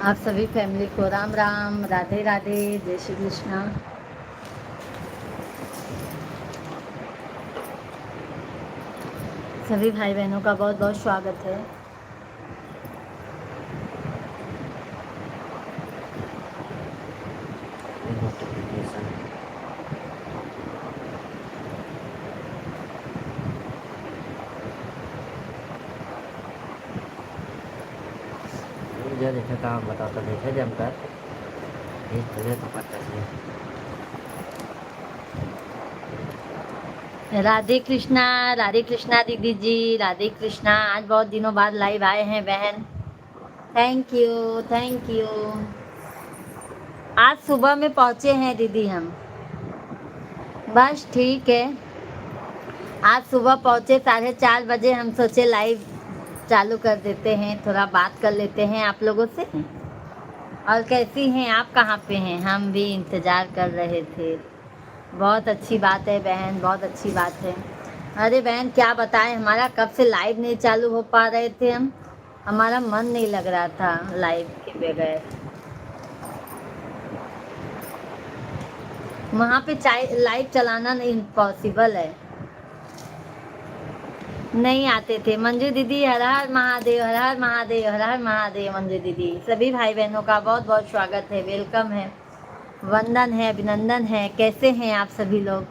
आप सभी फैमिली को राम राम, राधे राधे, जय श्री कृष्णा। सभी भाई बहनों का बहुत बहुत स्वागत है। नोटिफिकेशन जो देखे काम बताओ तो देखे जमकर भेज तुझे तो पता चले। राधे कृष्णा दीदी जी, राधे कृष्णा। आज बहुत दिनों बाद लाइव आए हैं बहन। Thank you, thank you. आज सुबह में पहुँचे हैं दीदी हम। बस ठीक है। आज सुबह पहुँचे 4:30 बजे। हम सोचे लाइव चालू कर देते हैं, थोड़ा बात कर लेते हैं आप लोगों से। और कैसी हैं आप, कहाँ पे हैं? हम भी इंतज़ार कर रहे थे। बहुत अच्छी बात है बहन, बहुत अच्छी बात है। अरे बहन क्या बताएं, हमारा कब से लाइव नहीं चालू हो पा रहे थे हम। हमारा मन नहीं लग रहा था लाइव के बगैर। वहाँ पे लाइव चलाना नहीं पॉसिबल है। नहीं आते थे। मंजू दीदी हर हर महादेव, हर हर महादेव, हर हर महादेव। मंजू दीदी, सभी भाई बहनों का बहुत बहुत स्वागत है, वेलकम है, वंदन है, अभिनंदन है। कैसे हैं आप सभी लोग?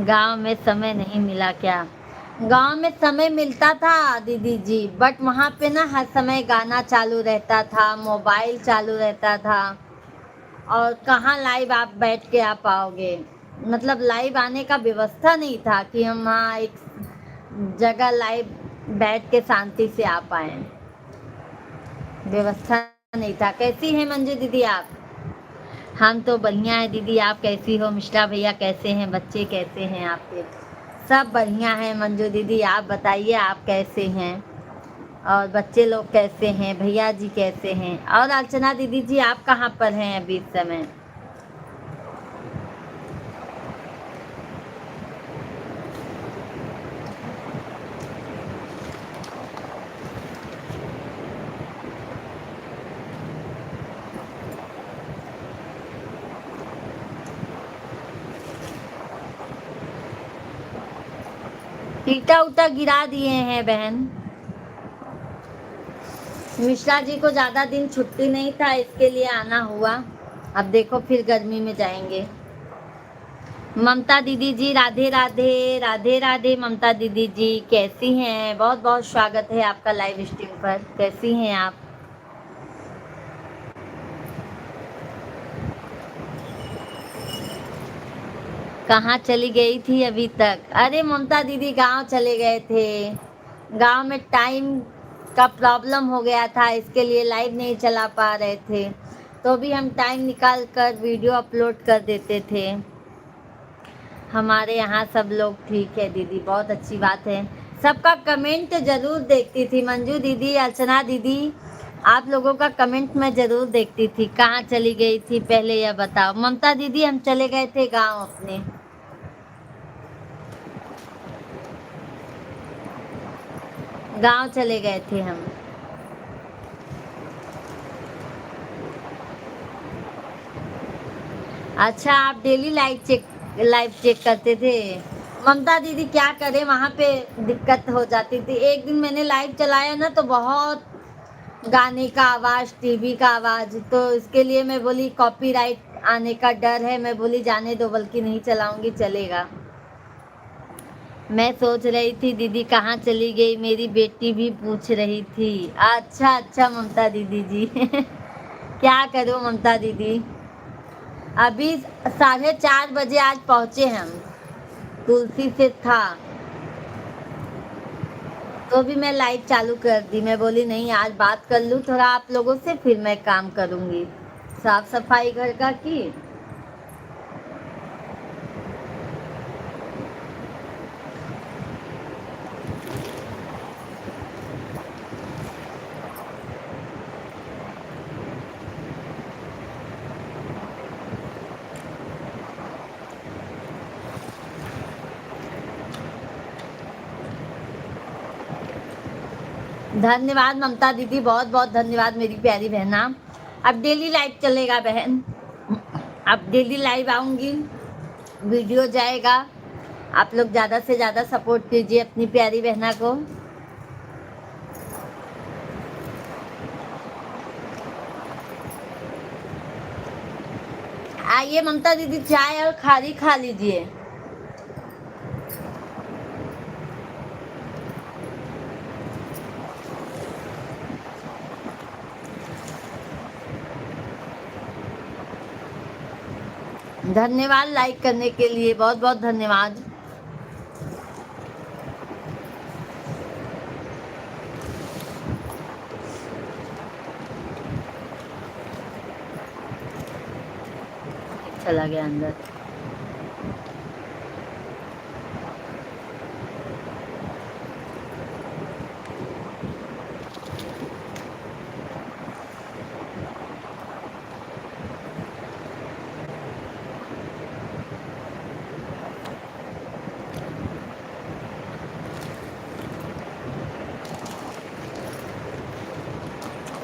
गांव में समय नहीं मिला क्या? गांव में समय मिलता था दीदी जी, बट वहाँ पे ना हर समय गाना चालू रहता था, मोबाइल चालू रहता था। और कहाँ लाइव आप बैठ के आ पाओगे। मतलब लाइव आने का व्यवस्था नहीं था कि हम वहाँ एक जगह लाइव बैठ के शांति से आ पाए। व्यवस्था नहीं था। कैसी है मंजू दीदी आप? हम तो बढ़िया है दीदी, आप कैसी हो? मिश्रा भैया कैसे हैं? बच्चे कैसे हैं आपके? सब बढ़िया है मंजू दीदी, आप बताइए आप कैसे हैं? और बच्चे लोग कैसे हैं? भैया जी कैसे हैं? और अर्चना दीदी जी आप कहाँ पर हैं अभी इस समय? ईटा उटा गिरा दिए हैं बहन। मिश्रा जी को ज़्यादा दिन छुट्टी नहीं था, इसके लिए आना हुआ। अब देखो फिर गर्मी में जाएंगे। ममता दीदी जी राधे राधे, राधे राधे। ममता दीदी जी कैसी हैं? बहुत बहुत स्वागत है आपका लाइव स्ट्रीम पर। कैसी हैं आप? कहाँ चली गई थी अभी तक? अरे ममता दीदी गांव चले गए थे। गांव में टाइम का प्रॉब्लम हो गया था, इसके लिए लाइव नहीं चला पा रहे थे। तो भी हम टाइम निकाल कर वीडियो अपलोड कर देते थे। हमारे यहाँ सब लोग ठीक है दीदी, बहुत अच्छी बात है। सबका कमेंट ज़रूर देखती थी मंजू दीदी, अर्चना दीदी। आप लोगों का कमेंट मैं ज़रूर देखती थी। कहाँ चली गई थी पहले यह बताओ। ममता दीदी हम चले गए थे गांव अपने। गांव चले गए थे हम। अच्छा आप डेली लाइव चेक करते थे? ममता दीदी क्या करें, वहाँ पे दिक्कत हो जाती थी। एक दिन मैंने लाइव चलाया ना तो बहुत गाने का आवाज़, टीवी का आवाज़, तो इसके लिए मैं बोली कॉपीराइट आने का डर है। मैं बोली जाने दो, बल्कि नहीं चलाऊंगी, चलेगा। मैं सोच रही थी दीदी कहाँ चली गई, मेरी बेटी भी पूछ रही थी। अच्छा अच्छा ममता दीदी जी क्या करूँ ममता दीदी। अभी 4:30 बजे आज पहुँचे हम। तुलसी से था तो भी मैं लाइव चालू कर दी। मैं बोली नहीं आज बात कर लूँ थोड़ा आप लोगों से, फिर मैं काम करूँगी। साफ सफाई घर का की। धन्यवाद ममता दीदी, बहुत बहुत धन्यवाद मेरी प्यारी बहना। अब डेली लाइव चलेगा बहन, अब डेली लाइव आऊँगी, वीडियो जाएगा। आप लोग ज़्यादा से ज़्यादा सपोर्ट कीजिए अपनी प्यारी बहना को। आइए ममता दीदी, चाय और खारी खा लीजिए। धन्यवाद लाइक करने के लिए, बहुत बहुत धन्यवाद। चला गया अंदर।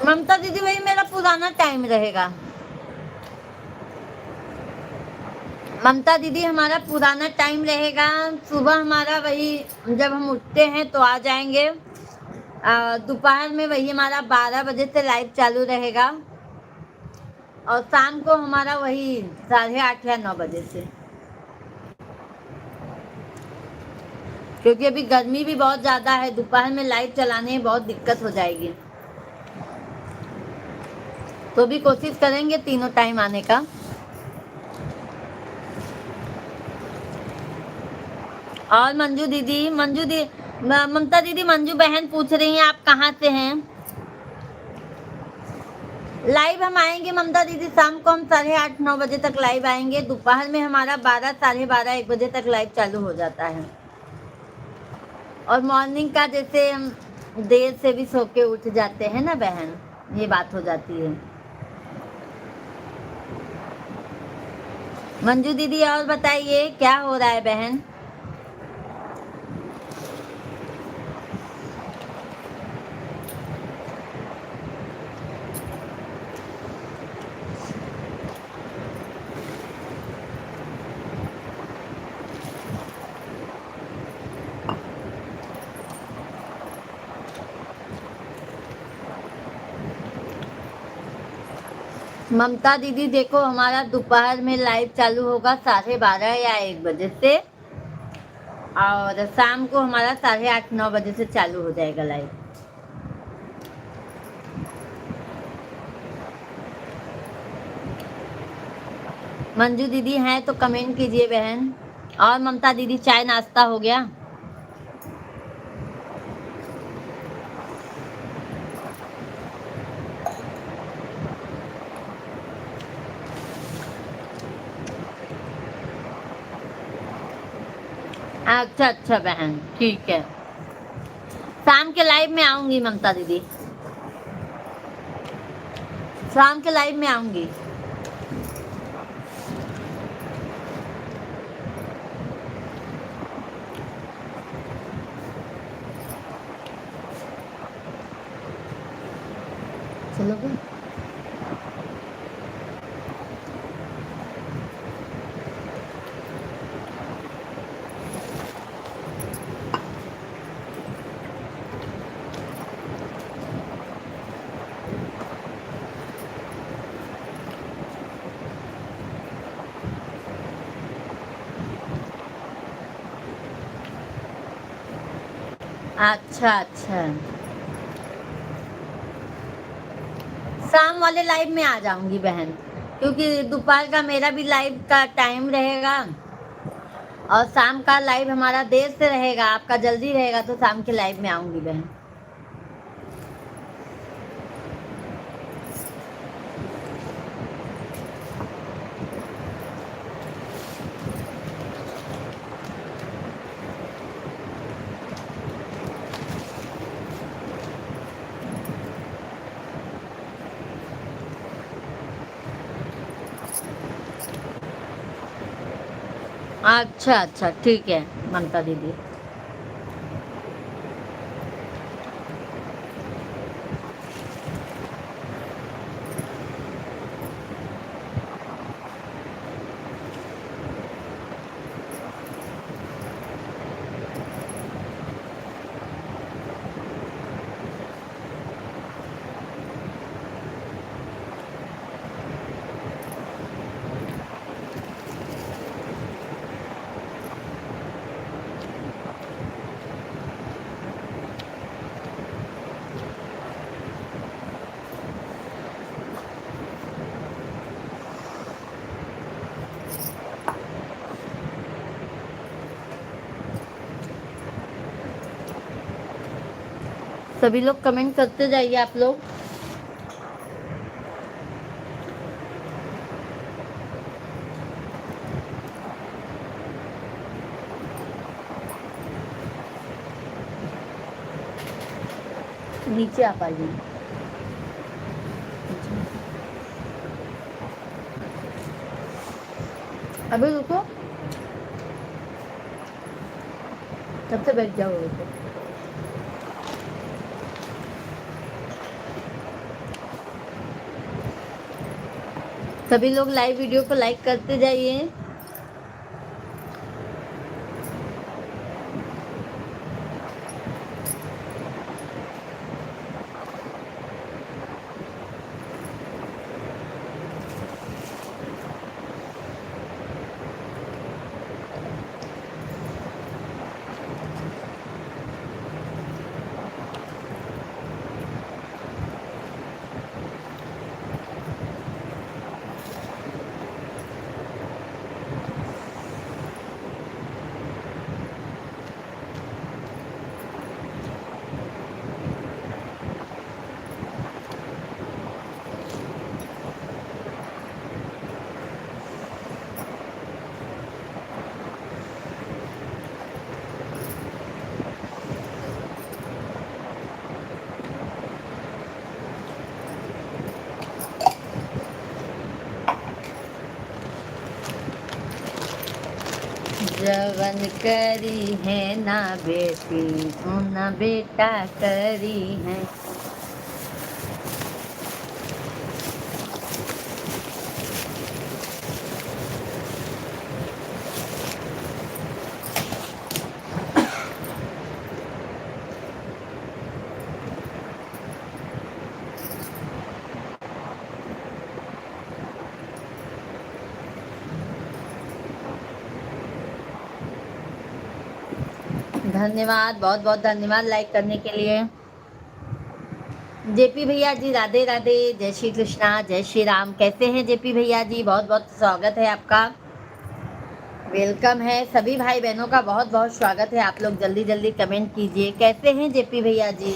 ममता दीदी वही मेरा पुराना टाइम रहेगा। ममता दीदी हमारा पुराना टाइम रहेगा। सुबह हमारा वही, जब हम उठते हैं तो आ जाएंगे। दोपहर में वही हमारा 12 बजे से लाइव चालू रहेगा, और शाम को हमारा वही 8:30 या 9 बजे से, क्योंकि अभी गर्मी भी बहुत ज़्यादा है, दोपहर में लाइव चलाने में बहुत दिक्कत हो जाएगी। तो भी कोशिश करेंगे तीनों टाइम आने का। और मंजू दीदी, ममता दीदी, मंजू बहन पूछ रही हैं आप कहाँ से हैं। लाइव हम आएंगे ममता दीदी, शाम को हम 8:30-9 बजे तक लाइव आएंगे। दोपहर में हमारा 12, 12:30, 1 बजे तक लाइव चालू हो जाता है। और मॉर्निंग का जैसे हम देर से भी सो के उठ जाते हैं ना बहन, ये बात हो जाती है। मंजू दीदी और बताइए क्या हो रहा है बहन। ममता दीदी देखो, हमारा दोपहर में लाइव चालू होगा 12:30 या 1 बजे से, और शाम को हमारा 8:30-9 बजे से चालू हो जाएगा लाइव। मंजू दीदी हैं तो कमेंट कीजिए बहन। और ममता दीदी, चाय नाश्ता हो गया। अच्छा अच्छा बहन, ठीक है, शाम के लाइव में आऊंगी ममता दीदी, शाम के लाइव में आऊंगी। चलोगे? अच्छा अच्छा, शाम वाले लाइव में आ जाऊंगी बहन, क्योंकि दोपहर का मेरा भी लाइव का टाइम रहेगा, और शाम का लाइव हमारा देर से रहेगा, आपका जल्दी रहेगा, तो शाम के लाइव में आऊंगी बहन। अच्छा अच्छा, ठीक है ममता दीदी। सभी लोग कमेंट करते जाइए आप लोग। नीचे आप आइए। अभी रुको, तब से बैठ जाओ रुको। सभी लोग लाइव वीडियो को लाइक करते जाइए। जवन करी है ना बेटी, ना बेटा करी है। धन्यवाद, बहुत बहुत धन्यवाद लाइक करने के लिए। जेपी भैया जी राधे राधे, जय श्री कृष्णा, जय श्री राम। कैसे हैं जेपी भैया जी? बहुत बहुत स्वागत है आपका, वेलकम है। सभी भाई बहनों का बहुत बहुत स्वागत है। आप लोग जल्दी जल्दी कमेंट कीजिए। कैसे हैं जेपी भैया जी?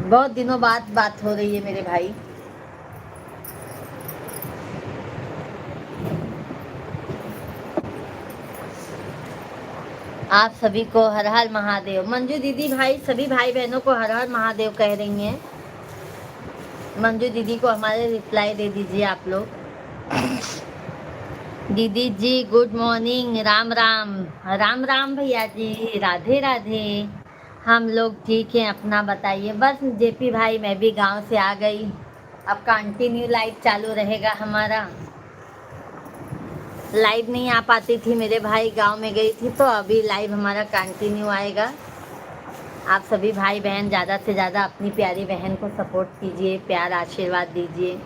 बहुत दिनों बाद बात हो रही है मेरे भाई। आप सभी को हर हर महादेव। मंजू दीदी भाई, सभी भाई बहनों को हर हर महादेव कह रही हैं। मंजू दीदी को हमारे रिप्लाई दे दीजिए आप लोग। दीदी जी गुड मॉर्निंग, राम राम। राम राम भैया जी, राधे राधे। हम लोग ठीक हैं, अपना बताइए। बस जेपी भाई मैं भी गांव से आ गई। अब कंटिन्यू लाइव चालू रहेगा हमारा। लाइव नहीं आ पाती थी मेरे भाई, गांव में गई थी, तो अभी लाइव हमारा कंटिन्यू आएगा। आप सभी भाई बहन ज़्यादा से ज़्यादा अपनी प्यारी बहन को सपोर्ट कीजिए, प्यार आशीर्वाद दीजिए।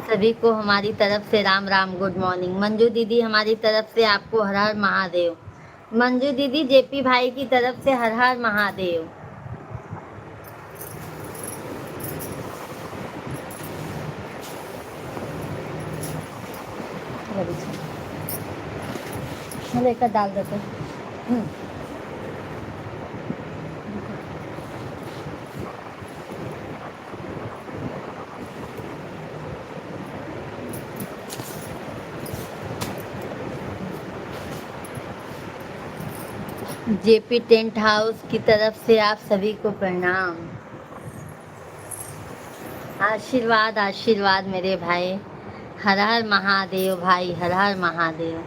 सभी को हमारी तरफ से राम राम, गुड मॉर्निंग। मंजू दीदी हमारी तरफ से आपको हर हर महादेव। मंजू दीदी जेपी भाई की तरफ से हर हर महादेव। एक डाल देते। जेपी टेंट हाउस की तरफ से आप सभी को प्रणाम। आशीर्वाद आशीर्वाद मेरे भाई। हर हर महादेव भाई, हर हर महादेव।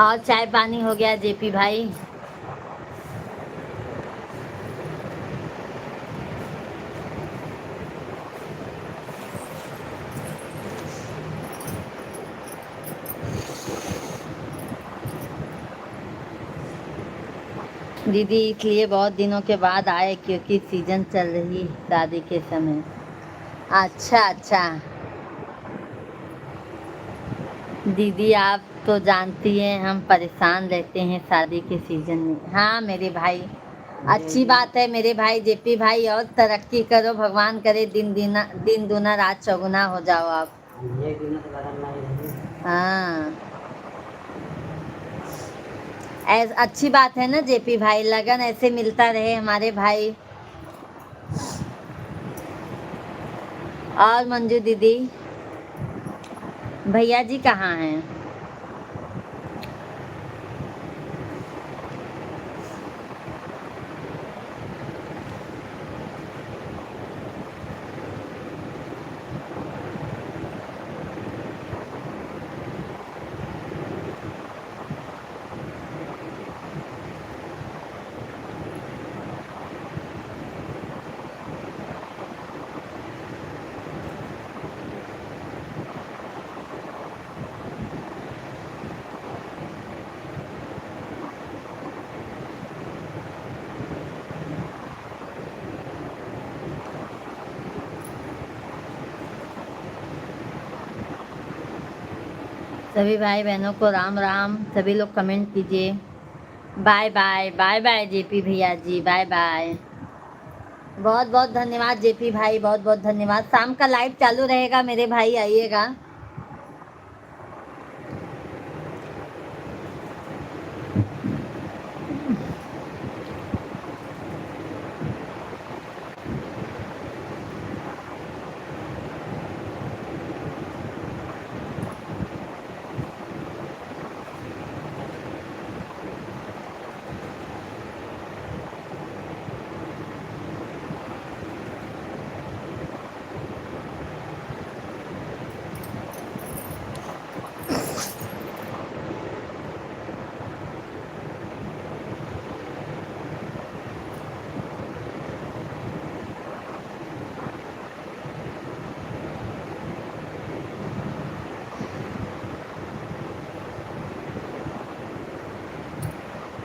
और चाय पानी हो गया जेपी भाई? दीदी इसलिए बहुत दिनों के बाद आए क्योंकि सीजन चल रही शादी के समय। अच्छा अच्छा दीदी, आप तो जानती हैं हम परेशान रहते हैं शादी के सीजन में। हाँ मेरे भाई, अच्छी बात है मेरे भाई जेपी भाई, और तरक्की करो, भगवान करे दिन दूना रात चौगुना हो जाओ आप। हाँ अच्छी बात है ना जेपी भाई, लगन ऐसे मिलता रहे हमारे भाई। और मंजू दीदी, भैया जी कहाँ हैं? सभी भाई बहनों को राम राम। सभी लोग कमेंट कीजिए। Bye bye, bye bye JP भैया जी, बाय बाय। बहुत बहुत धन्यवाद जेपी भाई, बहुत बहुत धन्यवाद। शाम का लाइव चालू रहेगा मेरे भाई, आइएगा।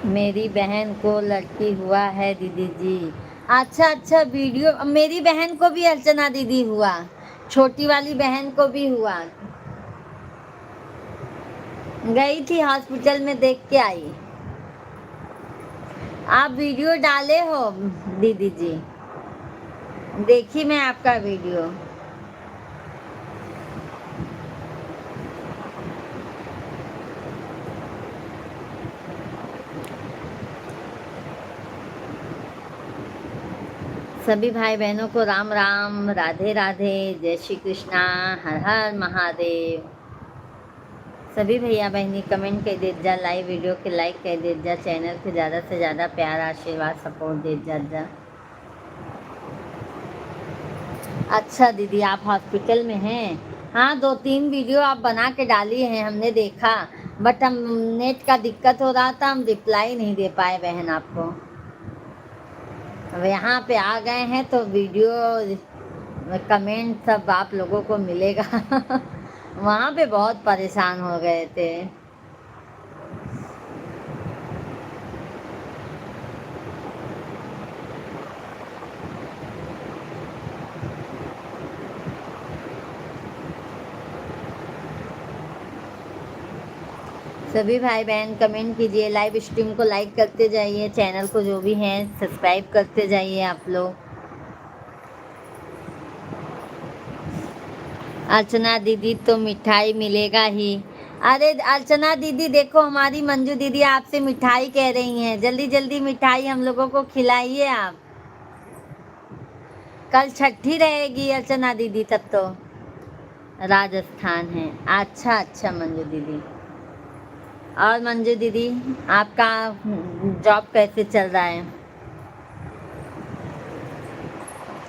मेरी बहन को लड़की हुआ है दीदी जी। अच्छा अच्छा, वीडियो मेरी बहन को भी अर्चना दीदी हुआ, छोटी वाली बहन को भी हुआ। गई थी हॉस्पिटल में, देख के आई। आप वीडियो डाले हो दीदी जी, देखी मैं आपका वीडियो। सभी भाई बहनों को राम राम, राधे राधे, जय श्री कृष्णा, हर हर महादेव। सभी भैया बहनी कमेंट कर दे जा, लाइव वीडियो के लाइक कर दे जा, चैनल के ज़्यादा से ज़्यादा प्यार आशीर्वाद सपोर्ट दे जा। अच्छा दीदी, आप हॉस्पिटल में हैं? हाँ, 2-3 वीडियो आप बना के डाली हैं, हमने देखा। बट हम नेट का दिक्कत हो रहा था, हम रिप्लाई नहीं दे पाए बहन आपको। अब यहाँ पे आ गए हैं तो वीडियो कमेंट सब आप लोगों को मिलेगा। वहाँ पे बहुत परेशान हो गए थे। सभी भाई बहन कमेंट कीजिए, लाइव स्ट्रीम को लाइक करते जाइए, चैनल को जो भी हैं सब्सक्राइब करते जाइए आप लोग। अर्चना दीदी तो मिठाई मिलेगा ही। अरे अर्चना दीदी देखो, हमारी मंजू दीदी आपसे मिठाई कह रही हैं, जल्दी जल्दी मिठाई हम लोगों को खिलाइए आप। कल छठी रहेगी अर्चना दीदी, तब तो राजस्थान है। अच्छा अच्छा मंजू दीदी। और मंजू दीदी, आपका जॉब कैसे चल रहा है?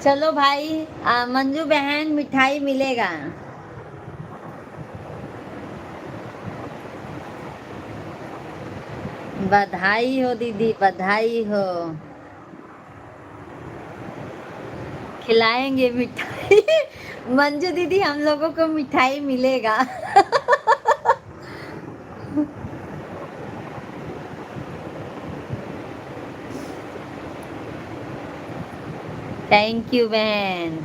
चलो भाई, मंजू बहन मिठाई मिलेगा। बधाई हो दीदी, बधाई हो। खिलाएंगे मिठाई। मंजू दीदी, हम लोगों को मिठाई मिलेगा। थैंक यू बहन।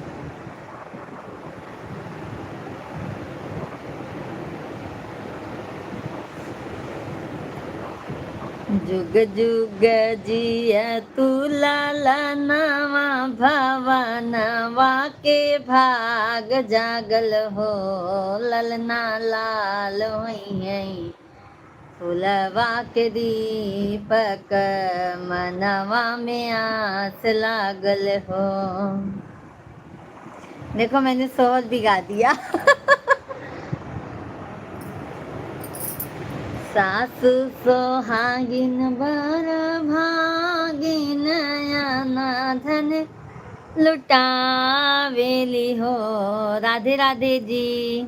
जुग जुग जिया तू लाला नवा भवनवा के भाग जागल हो, ललना लाल होई फुलवा के दीपक मनवा में आस लागल हो। देखो मैंने सोहर भी गा दिया। सासु सोहागिन बर भागिन धन लुटावेली हो। राधे राधे जी।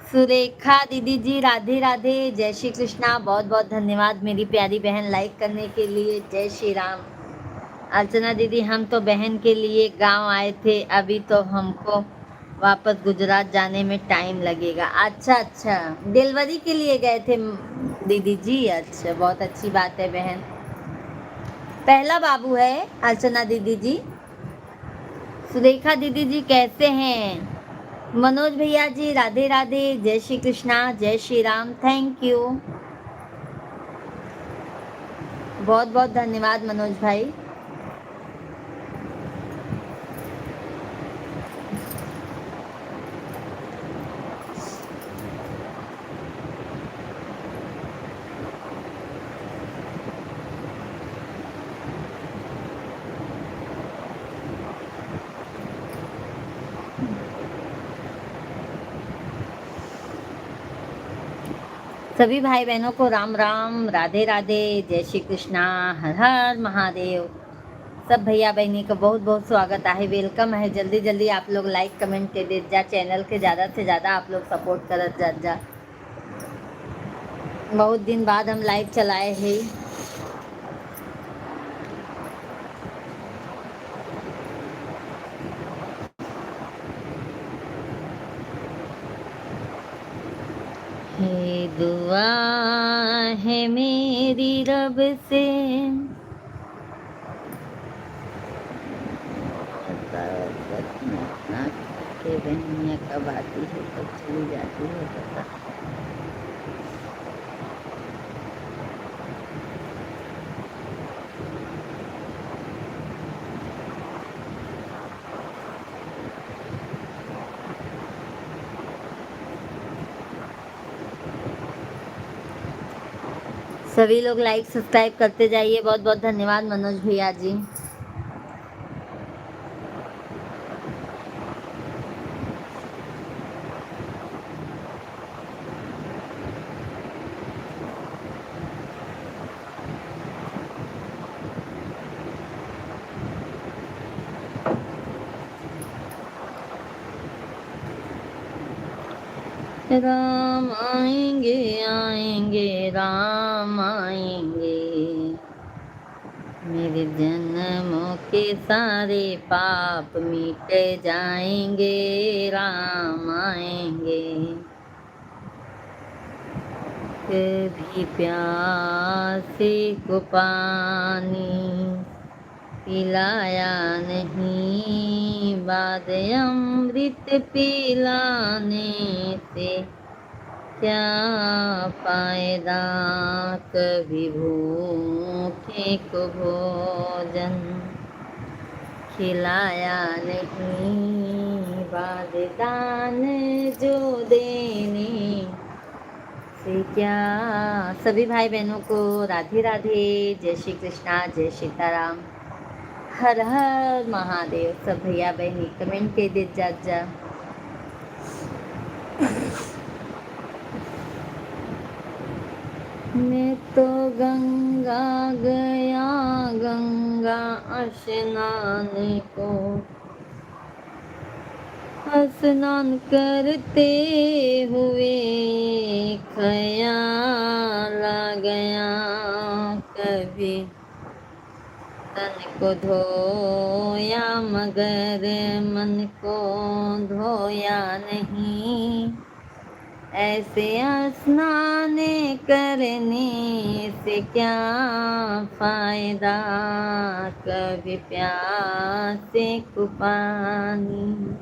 सुरेखा दीदी जी राधे राधे, जय श्री कृष्णा। बहुत बहुत धन्यवाद मेरी प्यारी बहन लाइक करने के लिए। जय श्री राम। अर्चना दीदी हम तो बहन के लिए गांव आए थे, अभी तो हमको वापस गुजरात जाने में टाइम लगेगा। अच्छा अच्छा, डिलीवरी के लिए गए थे दीदी जी। अच्छा, बहुत अच्छी बात है बहन। पहला बाबू है अर्चना दीदी जी। सुरेखा दीदी जी कैसे हैं? मनोज भैया जी राधे राधे, जय श्री कृष्णा, जय श्री राम। थैंक यू, बहुत बहुत धन्यवाद मनोज भाई। सभी भाई बहनों को राम राम, राधे राधे, जय श्री कृष्णा, हर हर महादेव। सब भैया बहनी को बहुत बहुत स्वागत है, वेलकम है। जल्दी जल्दी आप लोग लाइक कमेंट के दे जा, चैनल के ज़्यादा से ज़्यादा आप लोग सपोर्ट करत जा। बहुत दिन बाद हम लाइव चलाए हैं। हे दुआ है मेरी रब से, के बहनिया कब आती है कब चली जाती है पता। सभी लोग लाइक सब्सक्राइब करते जाइए। बहुत बहुत धन्यवाद मनोज भैया जी। राम आएंगे आएंगे राम आएंगे, मेरे जन्मों के सारे पाप मिट जाएंगे। राम आएंगे। कभी प्यासे को पानी पिलाया नहीं, बाद अमृत पिलाने से क्या फायदा। कभी भूखे को भोजन खिलाया नहीं, बाद दान जो देने से क्या। सभी भाई बहनों को राधे राधे, जय श्री कृष्णा, जय सीताराम, हर हर महादेव। सब भैया बहनी कमेंट के दे जा। मैं तो गंगा गया गंगा स्नान को, स्नान करते हुए ख्याल आ गया। कभी तन को धोया मगर मन को धोया नहीं, ऐसे स्नान करने से क्या फायदा। कभी प्यासे को पानी।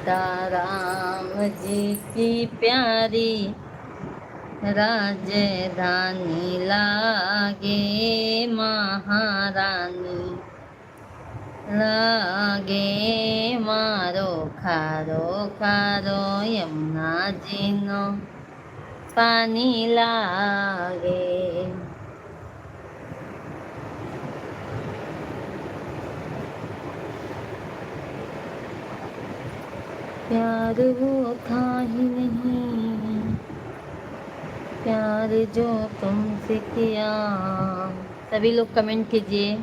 सीता राम जी की प्यारी राजधानी लागे महारानी लागे मारो खारो खारो यमुना जीनो पानी लागे। प्यार वो था ही नहीं प्यार जो तुमसे किया। सभी लोग कमेंट कीजिए।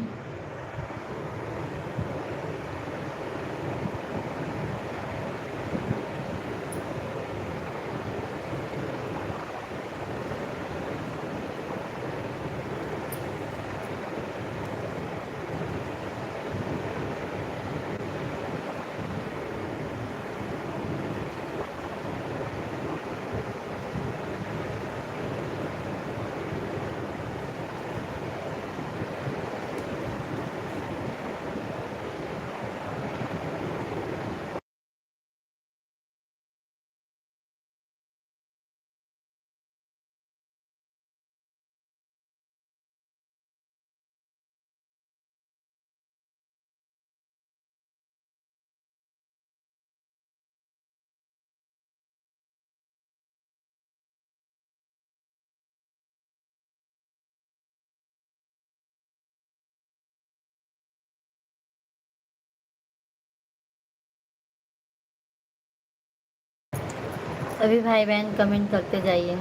सभी भाई बहन कमेंट करते जाइए।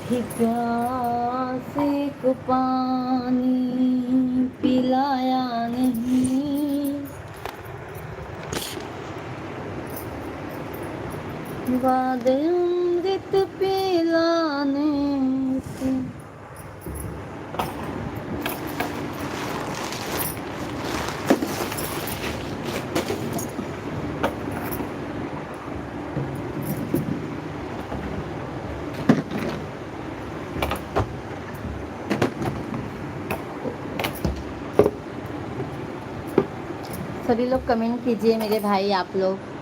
भी प्यासे को पानी पिलाया नहीं बाद अमृत पिलाने से। सभी लोग कमेंट कीजिए मेरे भाई आप लोग।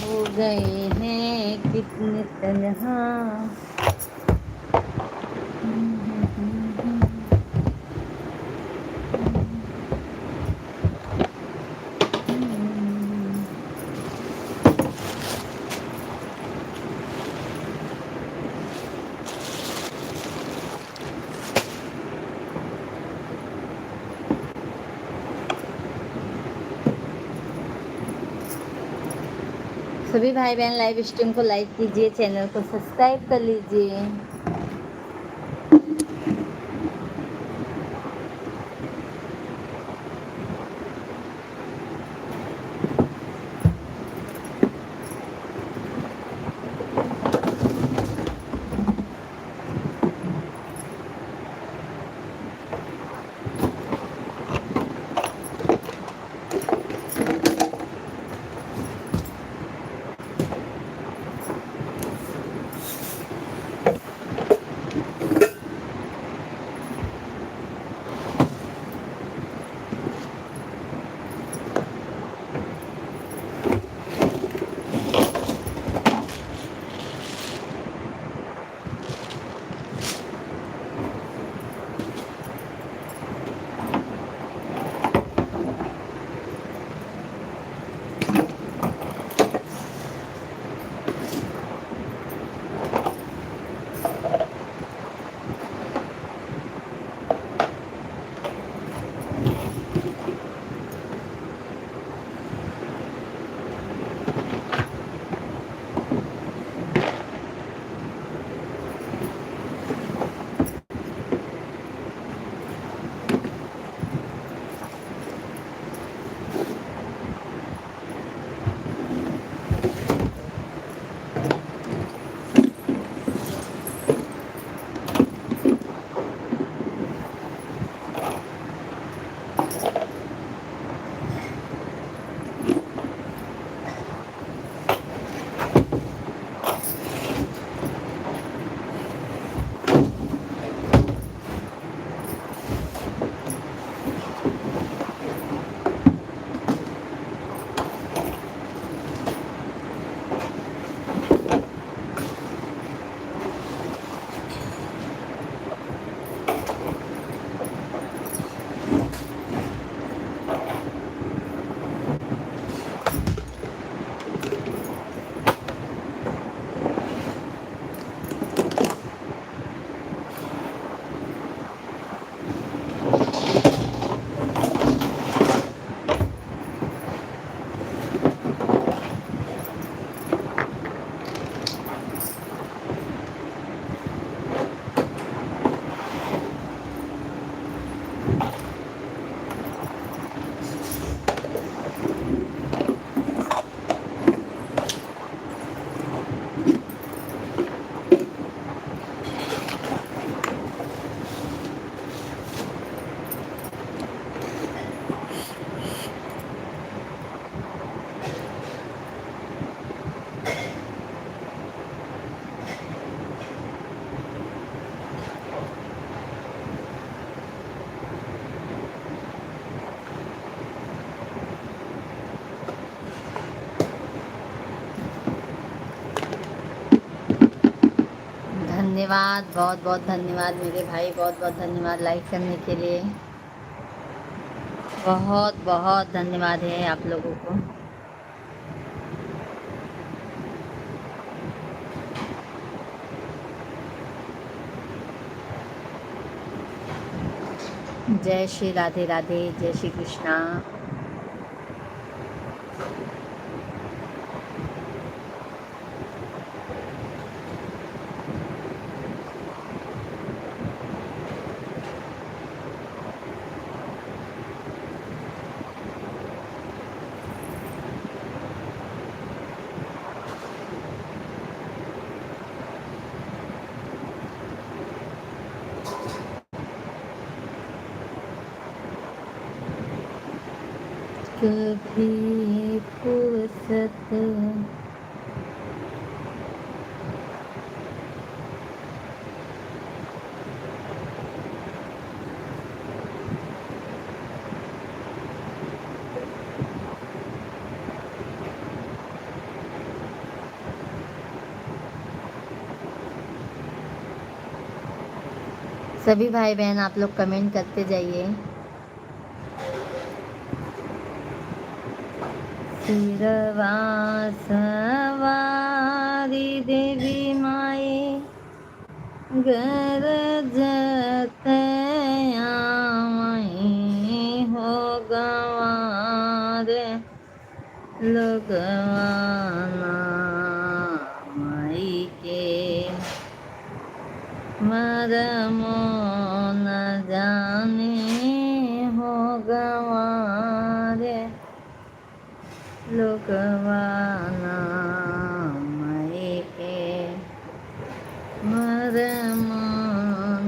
हो गए हैं कितने तन्हा। सभी भाई बहन लाइव स्ट्रीम को लाइक कीजिए, चैनल को सब्सक्राइब कर लीजिए। धन्यवाद, बहुत बहुत धन्यवाद मेरे भाई, बहुत बहुत धन्यवाद लाइक करने के लिए। बहुत बहुत धन्यवाद है आप लोगों को। जय श्री राधे राधे, जय श्री कृष्णा। कभी फुर्सत सभी भाई बहन आप लोग कमेंट करते जाइए। सिरवा सवारी देवी माए गरजत आमई हो गवार लगवाना माई के मरमो न जाने हो गवारे लोकवाना माई के मरमो न।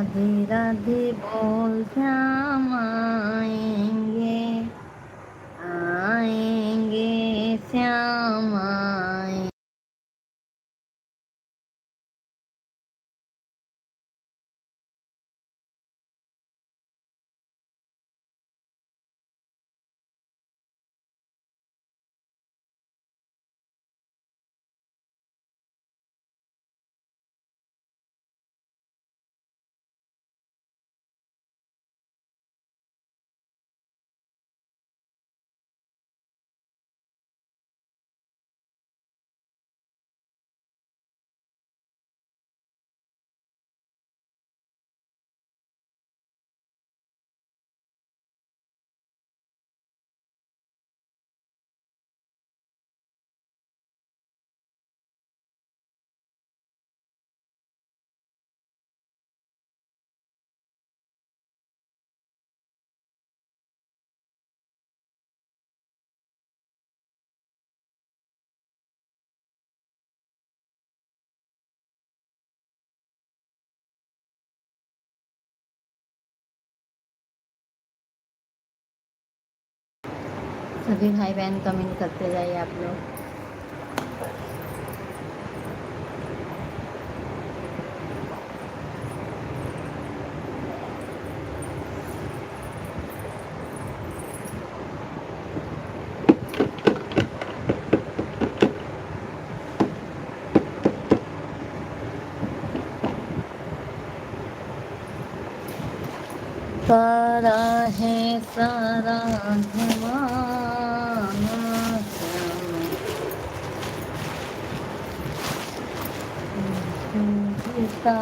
राधे राधे बोल श्याम आएंगे, आएंगे श्याम आएंगे। सभी भाई बहन कमेंट करते जाइए आप लोग। सारा है सारा जमाना झूठता।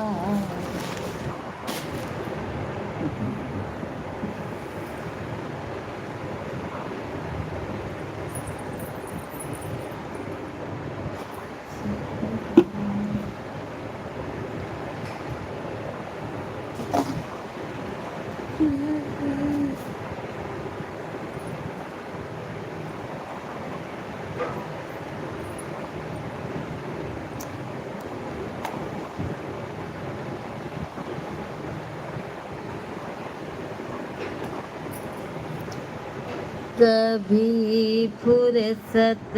कभी फुर्सत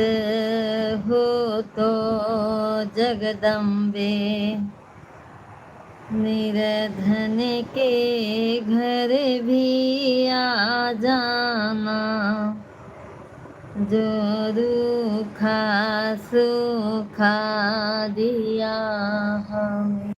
हो तो जगदम्बे निर्धन के घर भी आ जाना, जो रूखा सूखा दिया हमें।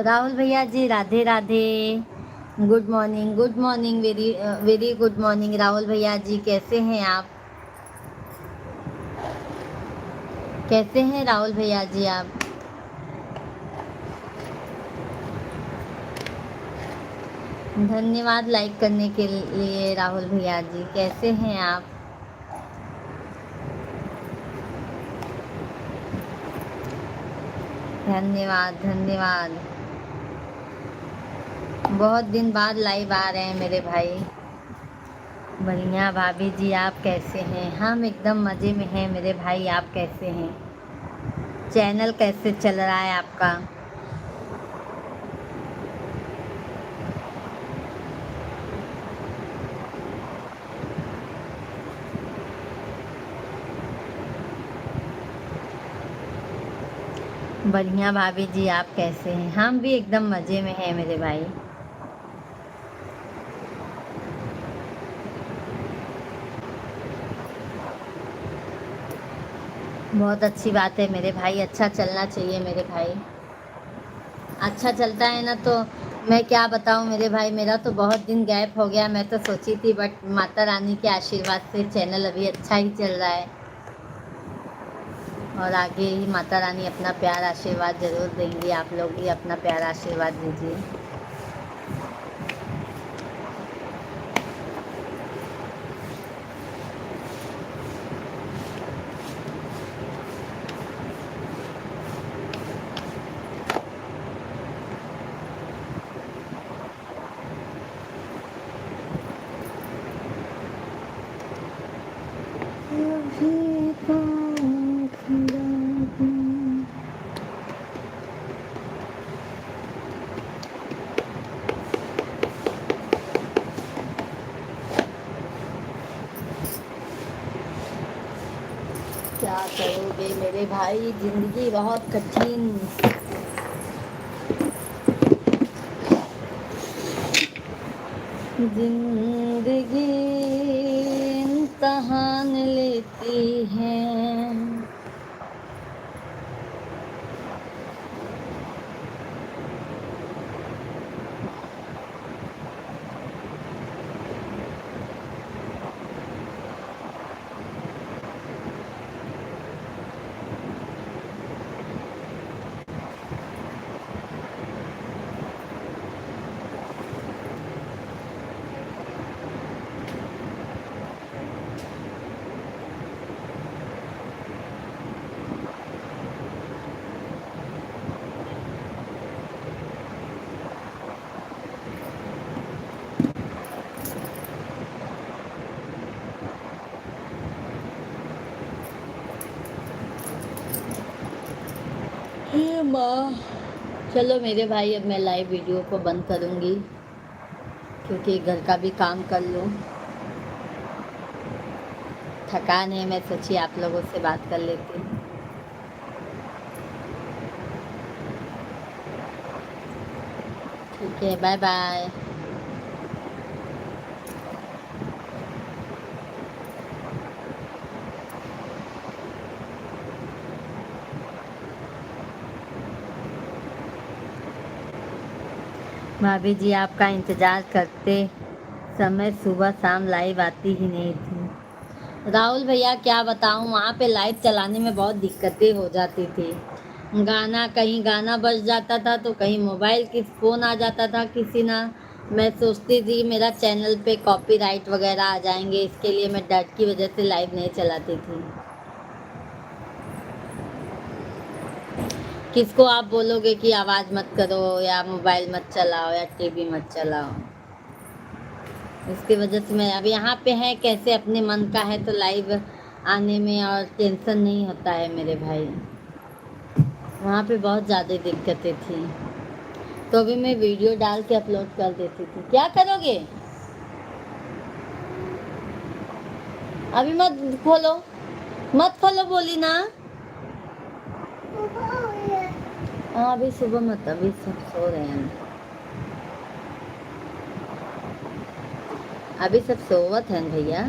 राहुल भैया ji Radhe Radhe, good morning, very very good morning Rahul भैया जी, कैसे हैं आप? कैसे हैं राहुल भैया जी आप? धन्यवाद लाइक करने के लिए राहुल भैया जी, कैसे हैं आप? धन्यवाद धन्यवाद। बहुत दिन बाद लाइव आ रहे हैं मेरे भाई। बढ़िया भाभी जी, आप कैसे हैं? हम एकदम मज़े में हैं मेरे भाई, आप कैसे हैं? चैनल कैसे चल रहा है आपका? बढ़िया भाभी जी, आप कैसे हैं? हम भी एकदम मज़े में हैं मेरे भाई। बहुत अच्छी बात है मेरे भाई, अच्छा चलना चाहिए मेरे भाई। अच्छा चलता है ना तो मैं क्या बताऊँ मेरे भाई, मेरा तो बहुत दिन गैप हो गया। मैं तो सोची थी, बट माता रानी के आशीर्वाद से चैनल अभी अच्छा ही चल रहा है और आगे ही माता रानी अपना प्यार आशीर्वाद ज़रूर देंगी। आप लोग भी अपना प्यार आशीर्वाद दीजिए। क्या करोगे मेरे भाई, जिंदगी बहुत कठिन। जिंदगी इम्तहान लेती है। हे माँ, चलो मेरे भाई, अब मैं लाइव वीडियो को बंद करूँगी क्योंकि घर का भी काम कर लूँ। थकान है, मैं सोची आप लोगों से बात कर लेती हूँ। ठीक है, बाय बाय। भाभी जी आपका इंतज़ार करते समय सुबह शाम लाइव आती ही नहीं थी। राहुल भैया क्या बताऊँ, वहाँ पे लाइव चलाने में बहुत दिक्कतें हो जाती थी। गाना, कहीं गाना बज जाता था तो कहीं मोबाइल की फ़ोन आ जाता था किसी ना। मैं सोचती थी मेरा चैनल पे कॉपीराइट वगैरह आ जाएंगे, इसके लिए मैं डर की वजह से लाइव नहीं चलाती थी। किसको आप बोलोगे कि आवाज़ मत करो या मोबाइल मत चलाओ या टीवी मत चलाओ, इसकी वजह से मैं अब यहाँ पे है, कैसे अपने मन का है तो लाइव आने में और टेंशन नहीं होता है मेरे भाई। वहाँ पे बहुत ज़्यादा दिक्कतें थी, तो अभी मैं वीडियो डाल के अपलोड कर देती थी। क्या करोगे? अभी मत खोलो बोली ना। हाँ अभी सुबह मत, अभी सब सो रहे हैं, अभी सब सोवत हैं भैया।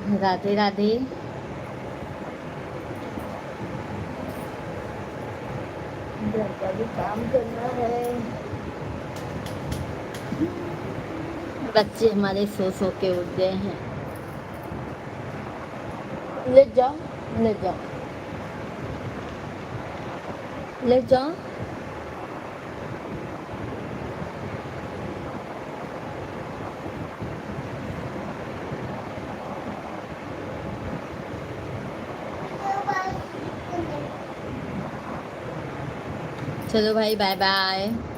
राधे राधे। घर का भी काम करना है। बच्चे हमारे सो के उठ गए हैं। ले जाओ, ले जाओ, ले जाओ। चलो भाई, बाय बाय।